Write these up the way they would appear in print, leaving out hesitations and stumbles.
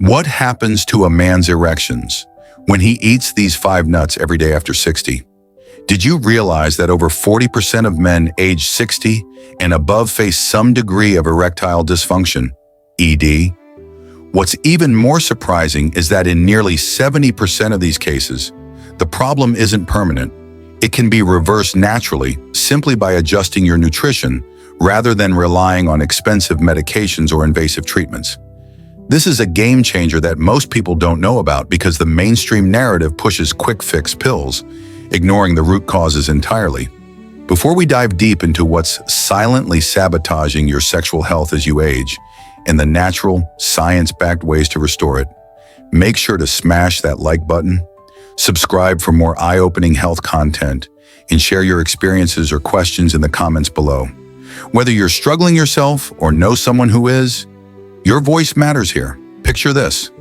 What happens to a man's erections when he eats these 5 nuts every day after 60? Did you realize that over 40% of men age 60 and above face some degree of erectile dysfunction, ED? What's even more surprising is that in nearly 70% of these cases, the problem isn't permanent. It can be reversed naturally simply by adjusting your nutrition rather than relying on expensive medications or invasive treatments. This is a game changer that most people don't know about because the mainstream narrative pushes quick fix pills, ignoring the root causes entirely. Before we dive deep into what's silently sabotaging your sexual health as you age and the natural, science-backed ways to restore it, make sure to smash that like button, subscribe for more eye-opening health content, and share your experiences or questions in the comments below. Whether you're struggling yourself or know someone who is, your voice matters here. Picture this.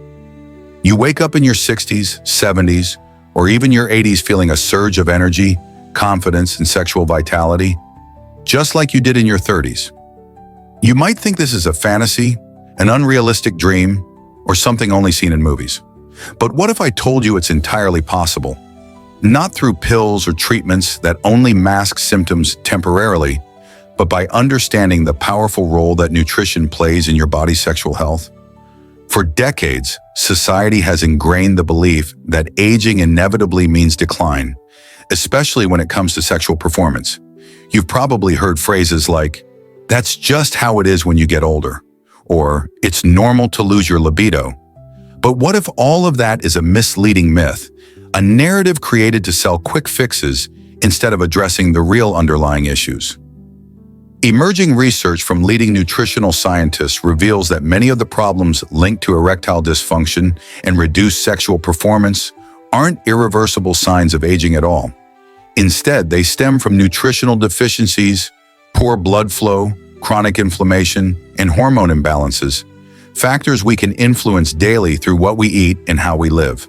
You wake up in your 60s, 70s, or even your 80s feeling a surge of energy, confidence, and sexual vitality, just like you did in your 30s. You might think this is a fantasy, an unrealistic dream, or something only seen in movies. But what if I told you it's entirely possible? Not through pills or treatments that only mask symptoms temporarily, but by understanding the powerful role that nutrition plays in your body's sexual health. For decades, society has ingrained the belief that aging inevitably means decline, especially when it comes to sexual performance. You've probably heard phrases like, "That's just how it is when you get older," or "It's normal to lose your libido." But what if all of that is a misleading myth, a narrative created to sell quick fixes instead of addressing the real underlying issues? Emerging research from leading nutritional scientists reveals that many of the problems linked to erectile dysfunction and reduced sexual performance aren't irreversible signs of aging at all. Instead, they stem from nutritional deficiencies, poor blood flow, chronic inflammation, and hormone imbalances, factors we can influence daily through what we eat and how we live.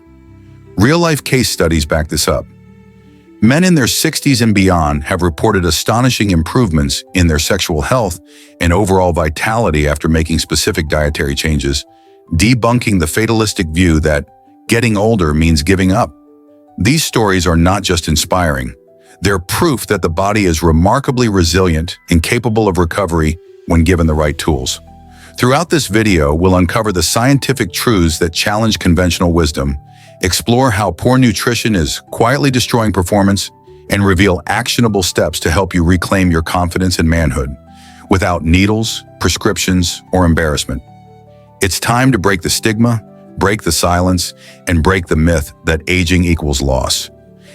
Real-life case studies back this up. Men in their 60s and beyond have reported astonishing improvements in their sexual health and overall vitality after making specific dietary changes, debunking the fatalistic view that getting older means giving up. These stories are not just inspiring. They're proof that the body is remarkably resilient and capable of recovery when given the right tools. Throughout this video, we'll uncover the scientific truths that challenge conventional wisdom, explore how poor nutrition is quietly destroying performance, and reveal actionable steps to help you reclaim your confidence in manhood without needles, prescriptions, or embarrassment. It's time to break the stigma, break the silence, and break the myth that aging equals loss.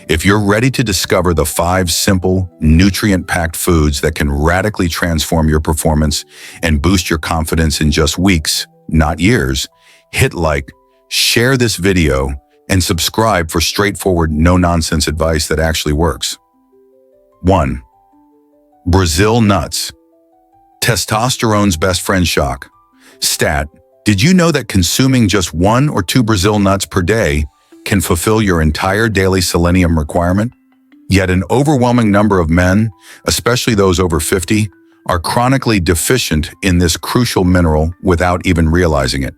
If you're ready to discover the 5 simple, nutrient-packed foods that can radically transform your performance and boost your confidence in just weeks, not years, hit like, share this video, and subscribe for straightforward, no-nonsense advice that actually works. 1. Brazil nuts. Testosterone's best friend shock. Stat: did you know that consuming just 1 or 2 Brazil nuts per day can fulfill your entire daily selenium requirement? Yet an overwhelming number of men, especially those over 50, are chronically deficient in this crucial mineral without even realizing it.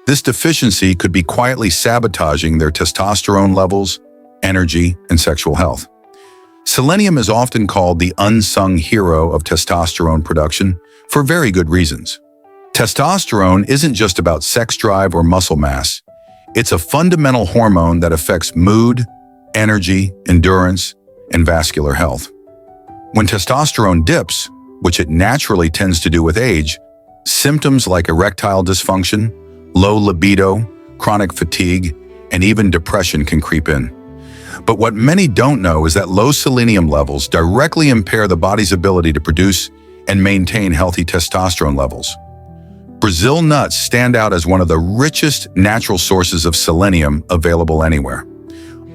This deficiency could be quietly sabotaging their testosterone levels, energy, and sexual health. Selenium is often called the unsung hero of testosterone production for very good reasons. Testosterone isn't just about sex drive or muscle mass. It's a fundamental hormone that affects mood, energy, endurance, and vascular health. When testosterone dips, which it naturally tends to do with age, symptoms like erectile dysfunction, low libido, chronic fatigue, and even depression can creep in. But what many don't know is that low selenium levels directly impair the body's ability to produce and maintain healthy testosterone levels. Brazil nuts stand out as one of the richest natural sources of selenium available anywhere.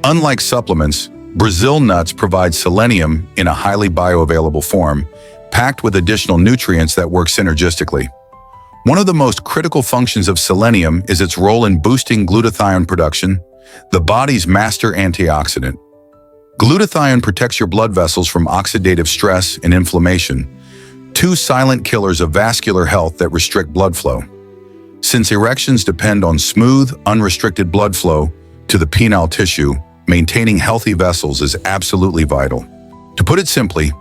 Unlike supplements, Brazil nuts provide selenium in a highly bioavailable form, packed with additional nutrients that work synergistically. One of the most critical functions of selenium is its role in boosting glutathione production, the body's master antioxidant. Glutathione protects your blood vessels from oxidative stress and inflammation, 2 silent killers of vascular health that restrict blood flow. Since erections depend on smooth, unrestricted blood flow to the penile tissue, maintaining healthy vessels is absolutely vital. To put it simply,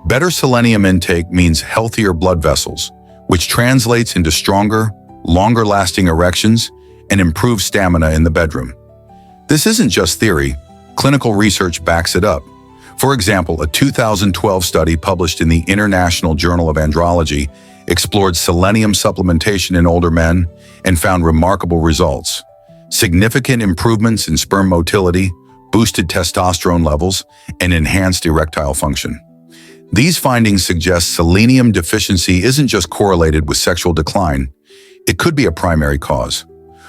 better selenium intake means healthier blood vessels, which translates into stronger, longer-lasting erections and improved stamina in the bedroom. This isn't just theory, clinical research backs it up. For example, a 2012 study published in the International Journal of Andrology explored selenium supplementation in older men and found remarkable results. Significant improvements in sperm motility, boosted testosterone levels, and enhanced erectile function. These findings suggest selenium deficiency isn't just correlated with sexual decline, it could be a primary cause.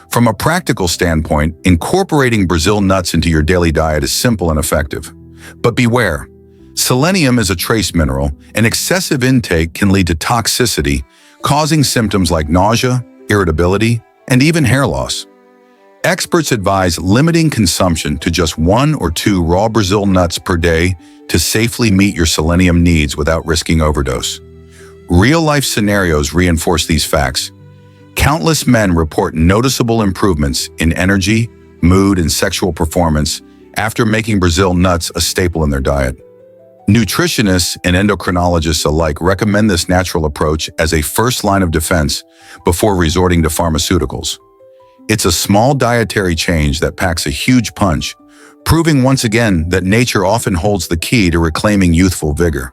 From a practical standpoint, incorporating Brazil nuts into your daily diet is simple and effective. But beware, selenium is a trace mineral, and excessive intake can lead to toxicity, causing symptoms like nausea, irritability, and even hair loss. Experts advise limiting consumption to just 1 or 2 raw Brazil nuts per day to safely meet your selenium needs without risking overdose. Real-life scenarios reinforce these facts. Countless men report noticeable improvements in energy, mood, and sexual performance after making Brazil nuts a staple in their diet. Nutritionists and endocrinologists alike recommend this natural approach as a first line of defense before resorting to pharmaceuticals. It's a small dietary change that packs a huge punch, proving once again that nature often holds the key to reclaiming youthful vigor.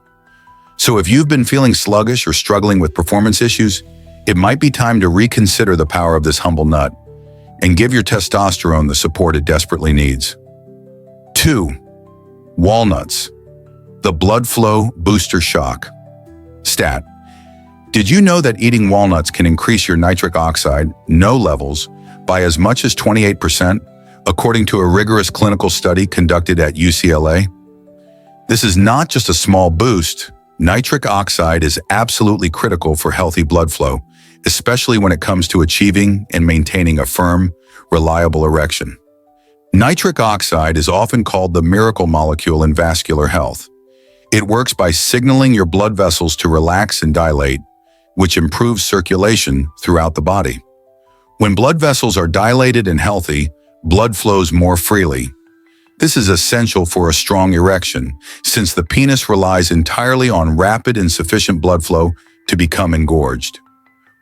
So if you've been feeling sluggish or struggling with performance issues, it might be time to reconsider the power of this humble nut and give your testosterone the support it desperately needs. 2. Walnuts. The blood flow booster shock. Stat. Did you know that eating walnuts can increase your nitric oxide, NO levels, by as much as 28%, according to a rigorous clinical study conducted at UCLA? This is not just a small boost. Nitric oxide is absolutely critical for healthy blood flow, especially when it comes to achieving and maintaining a firm, reliable erection. Nitric oxide is often called the miracle molecule in vascular health. It works by signaling your blood vessels to relax and dilate, which improves circulation throughout the body. When blood vessels are dilated and healthy, blood flows more freely. This is essential for a strong erection, since the penis relies entirely on rapid and sufficient blood flow to become engorged.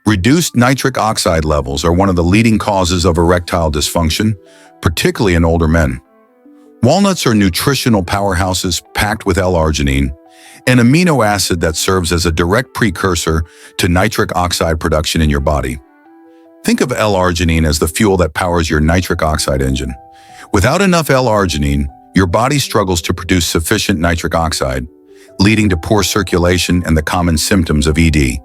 Reduced nitric oxide levels are one of the leading causes of erectile dysfunction, particularly in older men. Walnuts are nutritional powerhouses packed with L-arginine, an amino acid that serves as a direct precursor to nitric oxide production in your body. Think of L-arginine as the fuel that powers your nitric oxide engine. Without enough L-arginine, your body struggles to produce sufficient nitric oxide, leading to poor circulation and the common symptoms of ED.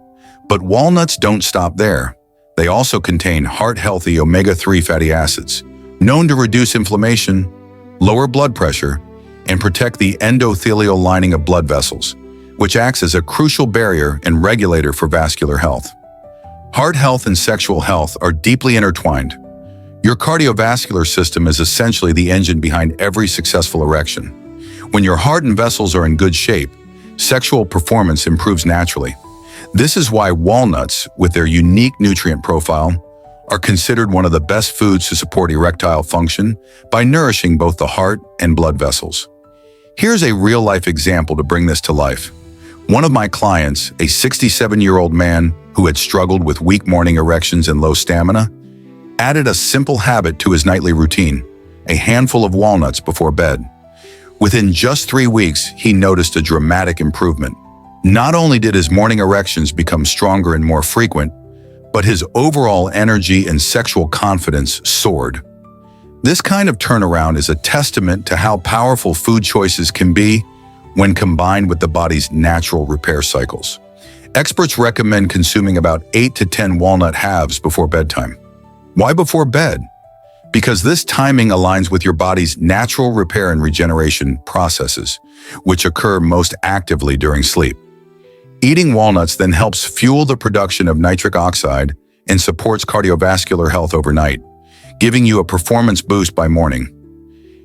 But walnuts don't stop there. They also contain heart-healthy omega-3 fatty acids, known to reduce inflammation, lower blood pressure, and protect the endothelial lining of blood vessels, which acts as a crucial barrier and regulator for vascular health. Heart health and sexual health are deeply intertwined. Your cardiovascular system is essentially the engine behind every successful erection. When your heart and vessels are in good shape, sexual performance improves naturally. This is why walnuts, with their unique nutrient profile, are considered one of the best foods to support erectile function by nourishing both the heart and blood vessels. Here's a real-life example to bring this to life. One of my clients, a 67-year-old man who had struggled with weak morning erections and low stamina, added a simple habit to his nightly routine, a handful of walnuts before bed. Within just 3 weeks, he noticed a dramatic improvement. Not only did his morning erections become stronger and more frequent, but his overall energy and sexual confidence soared. This kind of turnaround is a testament to how powerful food choices can be when combined with the body's natural repair cycles. Experts recommend consuming about 8 to 10 walnut halves before bedtime. Why before bed? Because this timing aligns with your body's natural repair and regeneration processes, which occur most actively during sleep. Eating walnuts then helps fuel the production of nitric oxide and supports cardiovascular health overnight, giving you a performance boost by morning.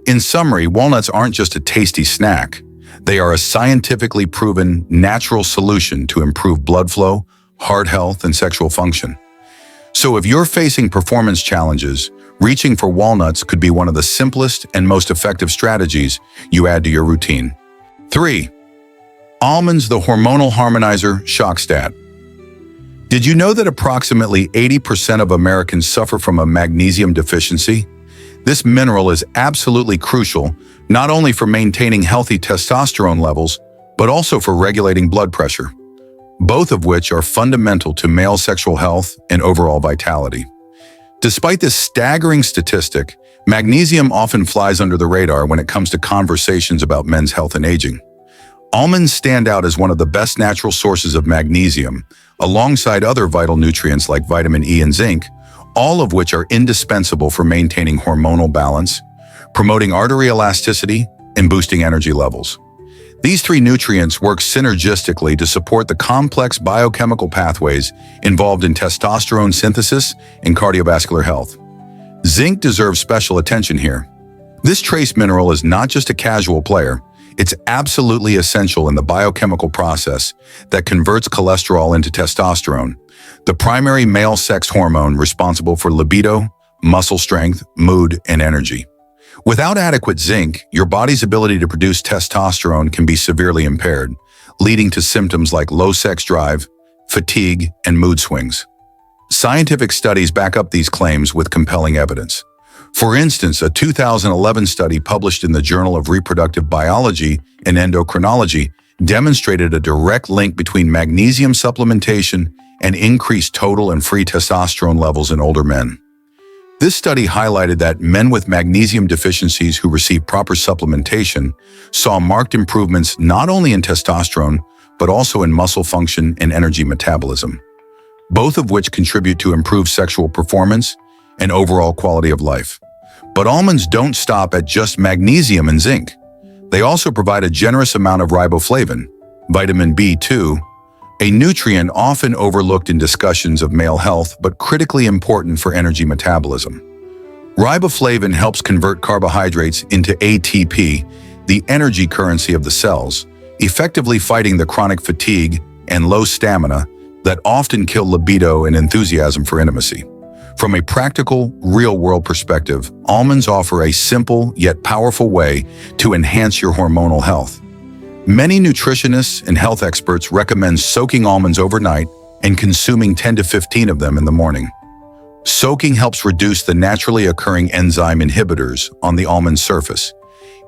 In summary, walnuts aren't just a tasty snack. They are a scientifically proven natural solution to improve blood flow, heart health, and sexual function. So if you're facing performance challenges, reaching for walnuts could be one of the simplest and most effective strategies you add to your routine. 3. Almonds, the hormonal harmonizer shock stat. Did you know that approximately 80% of Americans suffer from a magnesium deficiency? This mineral is absolutely crucial, not only for maintaining healthy testosterone levels, but also for regulating blood pressure, both of which are fundamental to male sexual health and overall vitality. Despite this staggering statistic, magnesium often flies under the radar when it comes to conversations about men's health and aging. Almonds stand out as one of the best natural sources of magnesium, alongside other vital nutrients like vitamin E and zinc, all of which are indispensable for maintaining hormonal balance, promoting artery elasticity, and boosting energy levels. These three nutrients work synergistically to support the complex biochemical pathways involved in testosterone synthesis and cardiovascular health. Zinc deserves special attention here. This trace mineral is not just a casual player, it's absolutely essential in the biochemical process that converts cholesterol into testosterone, the primary male sex hormone responsible for libido, muscle strength, mood, and energy. Without adequate zinc, your body's ability to produce testosterone can be severely impaired, leading to symptoms like low sex drive, fatigue, and mood swings. Scientific studies back up these claims with compelling evidence. For instance, a 2011 study published in the Journal of Reproductive Biology and Endocrinology demonstrated a direct link between magnesium supplementation and increased total and free testosterone levels in older men. This study highlighted that men with magnesium deficiencies who received proper supplementation saw marked improvements not only in testosterone, but also in muscle function and energy metabolism, both of which contribute to improved sexual performance and overall quality of life. But almonds don't stop at just magnesium and zinc. They also provide a generous amount of riboflavin, vitamin B2, a nutrient often overlooked in discussions of male health but critically important for energy metabolism. Riboflavin helps convert carbohydrates into ATP, the energy currency of the cells, effectively fighting the chronic fatigue and low stamina that often kill libido and enthusiasm for intimacy. From a practical, real-world perspective, almonds offer a simple yet powerful way to enhance your hormonal health. Many nutritionists and health experts recommend soaking almonds overnight and consuming 10 to 15 of them in the morning. Soaking helps reduce the naturally occurring enzyme inhibitors on the almond surface,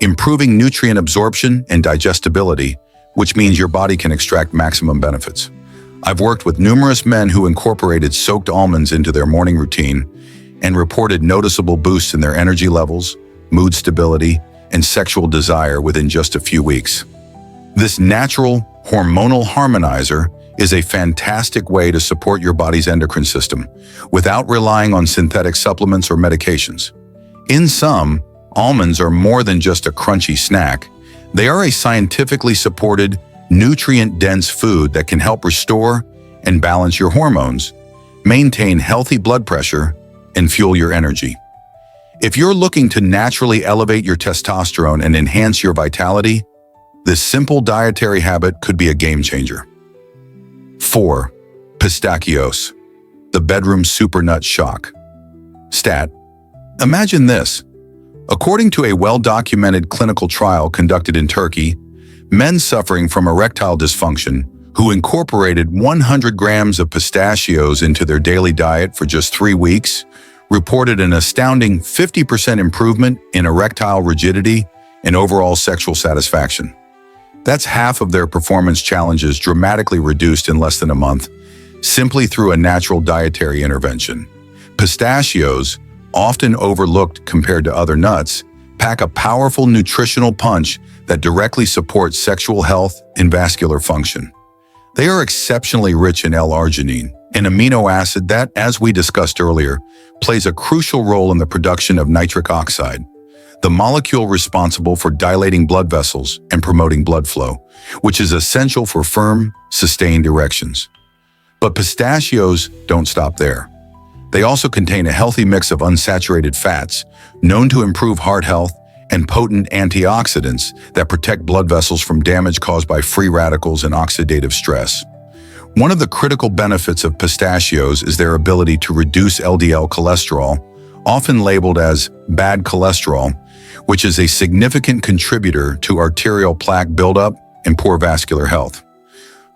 improving nutrient absorption and digestibility, which means your body can extract maximum benefits. I've worked with numerous men who incorporated soaked almonds into their morning routine and reported noticeable boosts in their energy levels, mood stability, and sexual desire within just a few weeks. This natural, hormonal harmonizer is a fantastic way to support your body's endocrine system without relying on synthetic supplements or medications. In sum, almonds are more than just a crunchy snack. They are a scientifically supported, nutrient-dense food that can help restore and balance your hormones, maintain healthy blood pressure, and fuel your energy. If you're looking to naturally elevate your testosterone and enhance your vitality, this simple dietary habit could be a game changer. 4. Pistachios, the bedroom supernut shock. Stat. Imagine this. According to a well-documented clinical trial conducted in Turkey, men suffering from erectile dysfunction who incorporated 100 grams of pistachios into their daily diet for just 3 weeks reported an astounding 50% improvement in erectile rigidity and overall sexual satisfaction. That's half of their performance challenges dramatically reduced in less than a month, simply through a natural dietary intervention. Pistachios, often overlooked compared to other nuts, pack a powerful nutritional punch that directly supports sexual health and vascular function. They are exceptionally rich in L-arginine, an amino acid that, as we discussed earlier, plays a crucial role in the production of nitric oxide, the molecule responsible for dilating blood vessels and promoting blood flow, which is essential for firm, sustained erections. But pistachios don't stop there. They also contain a healthy mix of unsaturated fats, known to improve heart health, and potent antioxidants that protect blood vessels from damage caused by free radicals and oxidative stress. One of the critical benefits of pistachios is their ability to reduce LDL cholesterol, often labeled as bad cholesterol, which is a significant contributor to arterial plaque buildup and poor vascular health.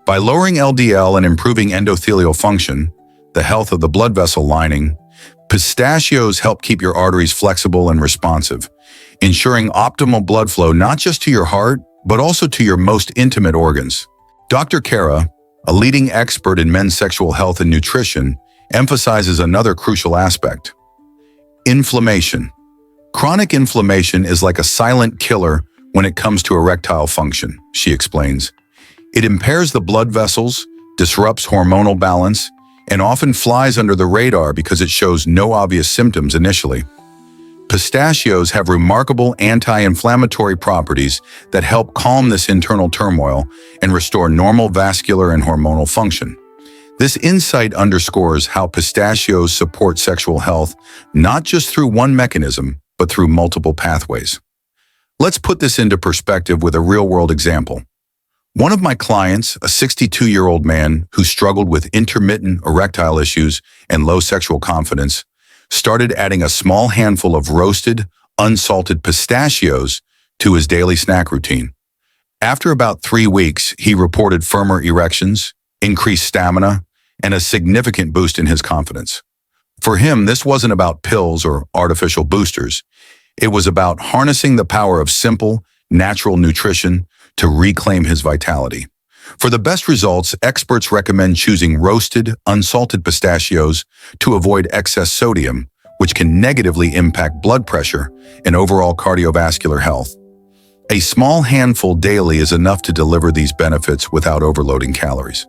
By lowering LDL and improving endothelial function, the health of the blood vessel lining, pistachios help keep your arteries flexible and responsive, ensuring optimal blood flow not just to your heart, but also to your most intimate organs. Dr. Kara, a leading expert in men's sexual health and nutrition, emphasizes another crucial aspect: inflammation. Chronic inflammation is like a silent killer when it comes to erectile function, she explains. It impairs the blood vessels, disrupts hormonal balance, and often flies under the radar because it shows no obvious symptoms initially. Pistachios have remarkable anti-inflammatory properties that help calm this internal turmoil and restore normal vascular and hormonal function. This insight underscores how pistachios support sexual health not just through one mechanism, but through multiple pathways. Let's put this into perspective with a real-world example. One of my clients, a 62-year-old man who struggled with intermittent erectile issues and low sexual confidence, started adding a small handful of roasted, unsalted pistachios to his daily snack routine. After about 3 weeks, he reported firmer erections, increased stamina, and a significant boost in his confidence. For him, this wasn't about pills or artificial boosters. It was about harnessing the power of simple, natural nutrition to reclaim his vitality. For the best results, experts recommend choosing roasted, unsalted pistachios to avoid excess sodium, which can negatively impact blood pressure and overall cardiovascular health. A small handful daily is enough to deliver these benefits without overloading calories.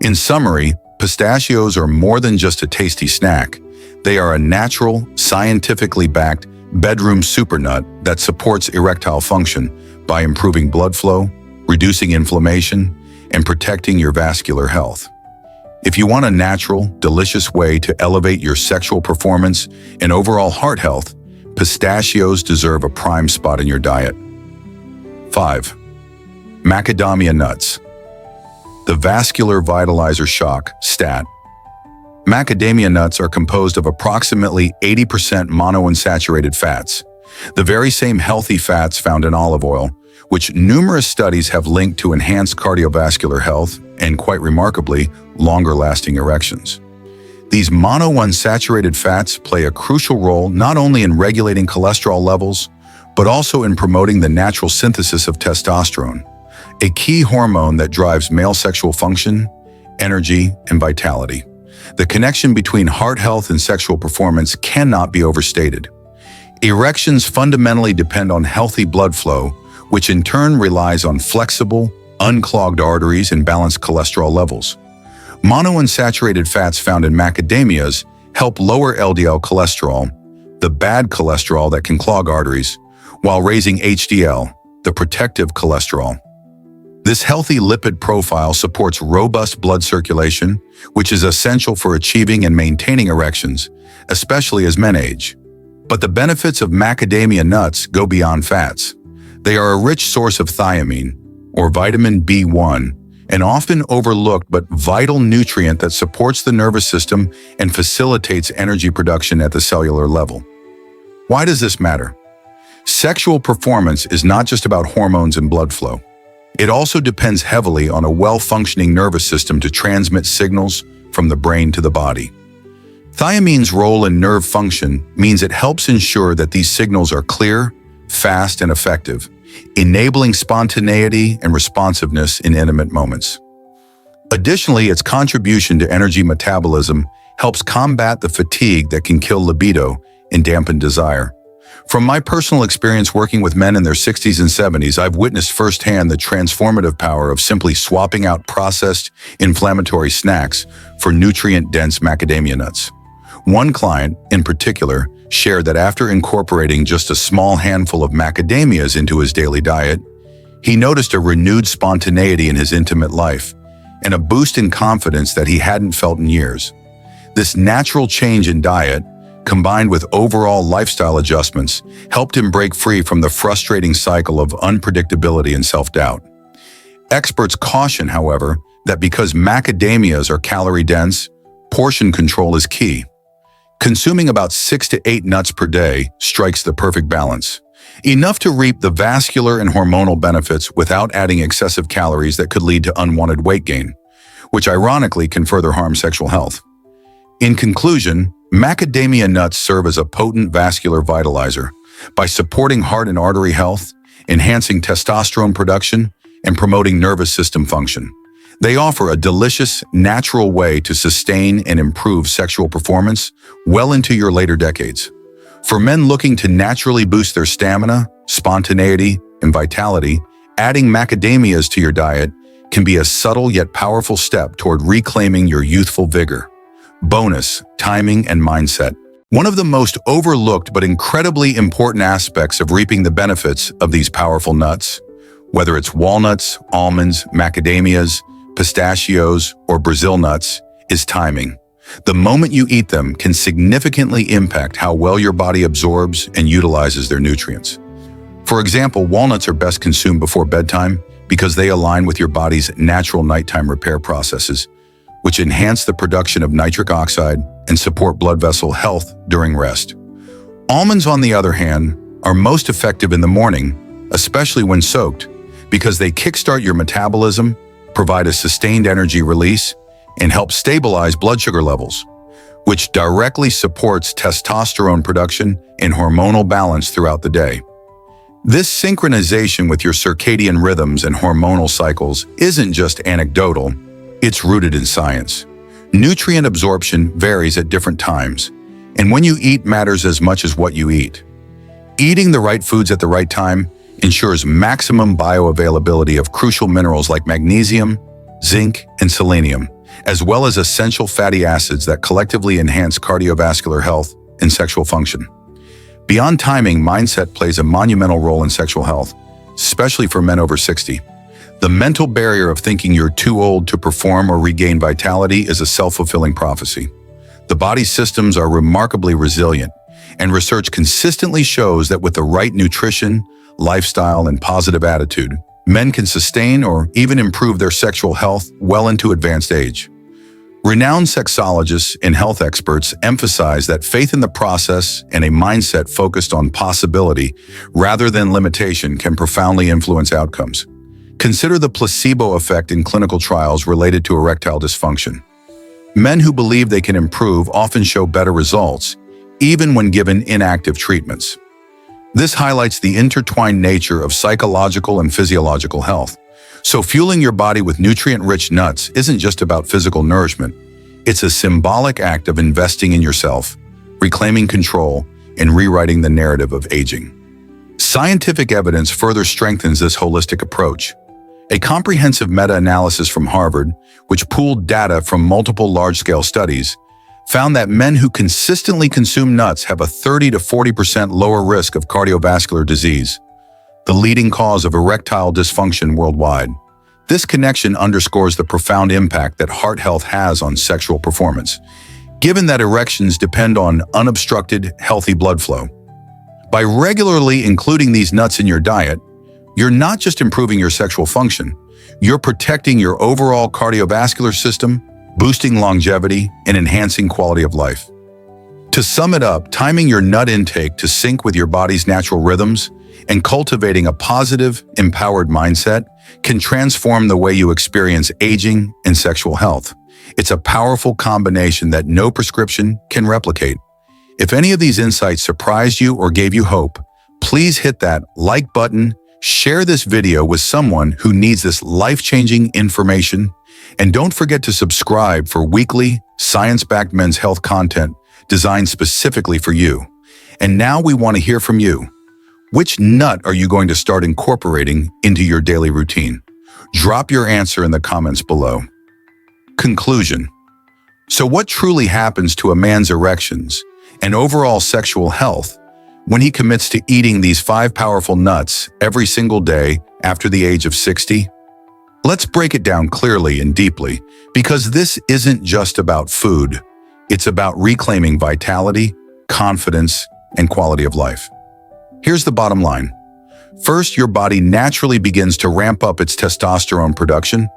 In summary, pistachios are more than just a tasty snack. They are a natural, scientifically backed bedroom supernut that supports erectile function by improving blood flow, reducing inflammation, and protecting your vascular health. If you want a natural, delicious way to elevate your sexual performance and overall heart health, pistachios deserve a prime spot in your diet. 5. Macadamia nuts. The vascular vitalizer shock, STAT. Macadamia nuts are composed of approximately 80% monounsaturated fats, the very same healthy fats found in olive oil, which numerous studies have linked to enhanced cardiovascular health and, quite remarkably, longer-lasting erections. These monounsaturated fats play a crucial role not only in regulating cholesterol levels, but also in promoting the natural synthesis of testosterone, a key hormone that drives male sexual function, energy, and vitality. The connection between heart health and sexual performance cannot be overstated. Erections fundamentally depend on healthy blood flow, which in turn relies on flexible, unclogged arteries and balanced cholesterol levels. Monounsaturated fats found in macadamias help lower LDL cholesterol, the bad cholesterol that can clog arteries, while raising HDL, the protective cholesterol. This healthy lipid profile supports robust blood circulation, which is essential for achieving and maintaining erections, especially as men age. But the benefits of macadamia nuts go beyond fats. They are a rich source of thiamine, or vitamin B1, an often overlooked but vital nutrient that supports the nervous system and facilitates energy production at the cellular level. Why does this matter? Sexual performance is not just about hormones and blood flow. It also depends heavily on a well-functioning nervous system to transmit signals from the brain to the body. Thiamine's role in nerve function means it helps ensure that these signals are clear, fast, and effective, enabling spontaneity and responsiveness in intimate moments. Additionally, its contribution to energy metabolism helps combat the fatigue that can kill libido and dampen desire. From my personal experience working with men in their 60s and 70s, I've witnessed firsthand the transformative power of simply swapping out processed, inflammatory snacks for nutrient-dense macadamia nuts. One client, in particular, shared that after incorporating just a small handful of macadamias into his daily diet, he noticed a renewed spontaneity in his intimate life and a boost in confidence that he hadn't felt in years. This natural change in diet, combined with overall lifestyle adjustments, helped him break free from the frustrating cycle of unpredictability and self-doubt. Experts caution, however, that because macadamias are calorie-dense, portion control is key. Consuming about 6 to 8 nuts per day strikes the perfect balance, enough to reap the vascular and hormonal benefits without adding excessive calories that could lead to unwanted weight gain, which ironically can further harm sexual health. In conclusion, macadamia nuts serve as a potent vascular vitalizer by supporting heart and artery health, enhancing testosterone production, and promoting nervous system function. They offer a delicious, natural way to sustain and improve sexual performance well into your later decades. For men looking to naturally boost their stamina, spontaneity, and vitality, adding macadamias to your diet can be a subtle yet powerful step toward reclaiming your youthful vigor. Bonus, timing and mindset. One of the most overlooked but incredibly important aspects of reaping the benefits of these powerful nuts, whether it's walnuts, almonds, macadamias, pistachios, or Brazil nuts, is timing. The moment you eat them can significantly impact how well your body absorbs and utilizes their nutrients. For example, walnuts are best consumed before bedtime because they align with your body's natural nighttime repair processes, which enhance the production of nitric oxide and support blood vessel health during rest. Almonds, on the other hand, are most effective in the morning, especially when soaked, because they kickstart your metabolism, provide a sustained energy release, and help stabilize blood sugar levels, which directly supports testosterone production and hormonal balance throughout the day. This synchronization with your circadian rhythms and hormonal cycles isn't just anecdotal, it's rooted in science. Nutrient absorption varies at different times, and when you eat matters as much as what you eat. Eating the right foods at the right time ensures maximum bioavailability of crucial minerals like magnesium, zinc, and selenium, as well as essential fatty acids that collectively enhance cardiovascular health and sexual function. Beyond timing, mindset plays a monumental role in sexual health, especially for men over 60. The mental barrier of thinking you're too old to perform or regain vitality is a self-fulfilling prophecy. The body's systems are remarkably resilient, and research consistently shows that with the right nutrition, lifestyle, and positive attitude, men can sustain or even improve their sexual health well into advanced age. Renowned sexologists and health experts emphasize that faith in the process and a mindset focused on possibility rather than limitation can profoundly influence outcomes. Consider the placebo effect in clinical trials related to erectile dysfunction. Men who believe they can improve often show better results, even when given inactive treatments. This highlights the intertwined nature of psychological and physiological health. So fueling your body with nutrient-rich nuts isn't just about physical nourishment. It's a symbolic act of investing in yourself, reclaiming control, and rewriting the narrative of aging. Scientific evidence further strengthens this holistic approach. A comprehensive meta-analysis from Harvard, which pooled data from multiple large-scale studies, found that men who consistently consume nuts have a 30 to 40% lower risk of cardiovascular disease, the leading cause of erectile dysfunction worldwide. This connection underscores the profound impact that heart health has on sexual performance, given that erections depend on unobstructed, healthy blood flow. By regularly including these nuts in your diet, you're not just improving your sexual function, you're protecting your overall cardiovascular system, boosting longevity, and enhancing quality of life. To sum it up, timing your nut intake to sync with your body's natural rhythms and cultivating a positive, empowered mindset can transform the way you experience aging and sexual health. It's a powerful combination that no prescription can replicate. If any of these insights surprised you or gave you hope, please hit that like button, share this video with someone who needs this life-changing information, and don't forget to subscribe for weekly, science-backed men's health content designed specifically for you. And now we want to hear from you. Which nut are you going to start incorporating into your daily routine? Drop your answer in the comments below. Conclusion. So what truly happens to a man's erections and overall sexual health when he commits to eating these 5 powerful nuts every single day after the age of 60? Let's break it down clearly and deeply, because this isn't just about food. It's about reclaiming vitality, confidence, and quality of life. Here's the bottom line. First, your body naturally begins to ramp up its testosterone production.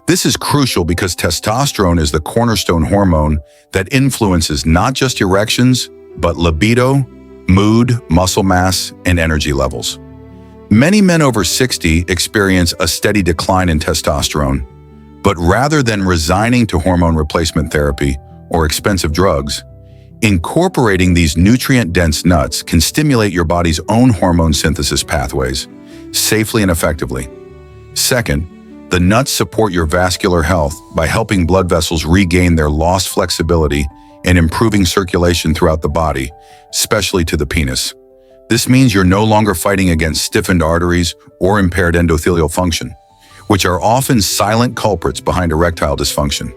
This is crucial because testosterone is the cornerstone hormone that influences not just erections, but libido, mood, muscle mass, and energy levels. Many men over 60 experience a steady decline in testosterone, but rather than resigning to hormone replacement therapy or expensive drugs, incorporating these nutrient-dense nuts can stimulate your body's own hormone synthesis pathways safely and effectively. Second, the nuts support your vascular health by helping blood vessels regain their lost flexibility and improving circulation throughout the body, especially to the penis. This means you're no longer fighting against stiffened arteries or impaired endothelial function, which are often silent culprits behind erectile dysfunction.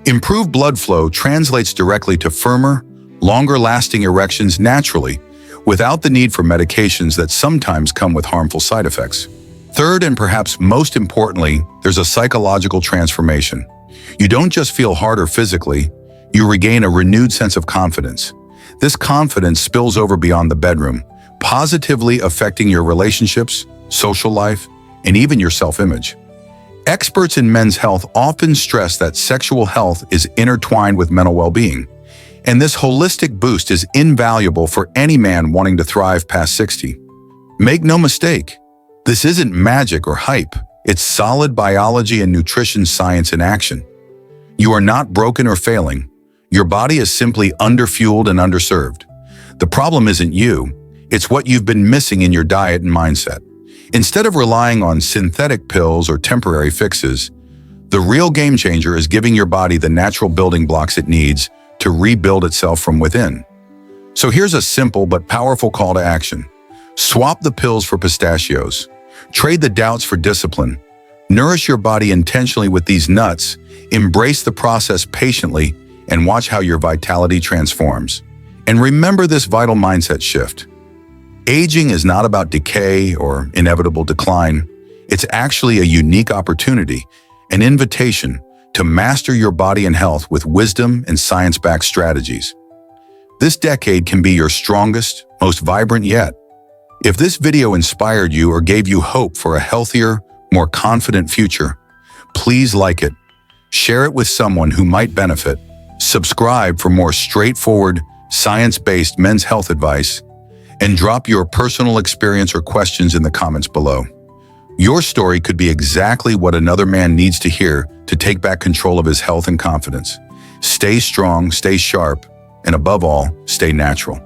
Improved blood flow translates directly to firmer, longer-lasting erections naturally, without the need for medications that sometimes come with harmful side effects. Third, and perhaps most importantly, there's a psychological transformation. You don't just feel harder physically, you regain a renewed sense of confidence. This confidence spills over beyond the bedroom, positively affecting your relationships, social life, and even your self-image. Experts in men's health often stress that sexual health is intertwined with mental well-being, and this holistic boost is invaluable for any man wanting to thrive past 60. Make no mistake, this isn't magic or hype. It's solid biology and nutrition science in action. You are not broken or failing. Your body is simply underfueled and underserved. The problem isn't you, it's what you've been missing in your diet and mindset. Instead of relying on synthetic pills or temporary fixes, the real game changer is giving your body the natural building blocks it needs to rebuild itself from within. So here's a simple but powerful call to action. Swap the pills for pistachios. Trade the doubts for discipline. Nourish your body intentionally with these nuts, embrace the process patiently, and watch how your vitality transforms. And remember this vital mindset shift. Aging is not about decay or inevitable decline. It's actually a unique opportunity, an invitation to master your body and health with wisdom and science-backed strategies. This decade can be your strongest, most vibrant yet. If this video inspired you or gave you hope for a healthier, more confident future, please like it, share it with someone who might benefit, subscribe for more straightforward, science-based men's health advice, and drop your personal experience or questions in the comments below. Your story could be exactly what another man needs to hear to take back control of his health and confidence. Stay strong, stay sharp, and above all, stay natural.